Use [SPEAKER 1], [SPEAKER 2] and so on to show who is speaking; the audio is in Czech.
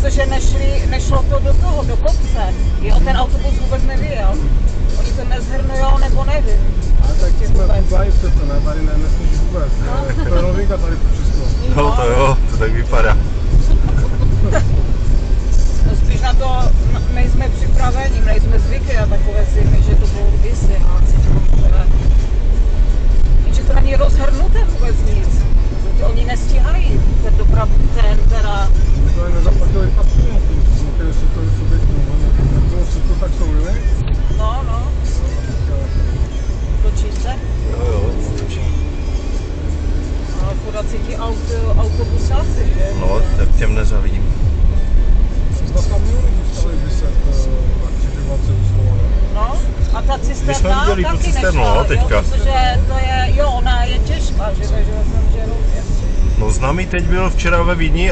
[SPEAKER 1] protože nešlo to do kopce. Jo, ten autobus vůbec nevyjel. Oni to nezhrnujou, nebo nevím.
[SPEAKER 2] A tak jsme v bajce to, ne? Tady nesmíš vůbec. To je novinka tady pro Česko.
[SPEAKER 3] No to jo, to tak vypadá.
[SPEAKER 1] No spíš na to nejsme připraveni, nejsme zvyklí na takové zimy, že to bylo kdysi. Jenže to není rozhrnuté vůbec nic. Oni nestíhají ten dopravu, teda...
[SPEAKER 2] To je nezaplatili papíru, které jsou to subjektní, nebylo se to tak soulili?
[SPEAKER 1] No. Točí se?
[SPEAKER 3] Jo, točí.
[SPEAKER 1] Ale podat si ti autobusáci, že?
[SPEAKER 3] No, tak těm nezavidím.
[SPEAKER 2] Za kamiony dostali 10 aktivace uslova.
[SPEAKER 1] No, a ta cisterna
[SPEAKER 3] My jsme viděli tu
[SPEAKER 1] taky
[SPEAKER 3] cisternu,
[SPEAKER 1] nešla,
[SPEAKER 3] no, teďka.
[SPEAKER 1] Jo, protože to je, jo, ona je těžká, že jsem, že rovně.
[SPEAKER 3] No známý teď byl včera ve Vídni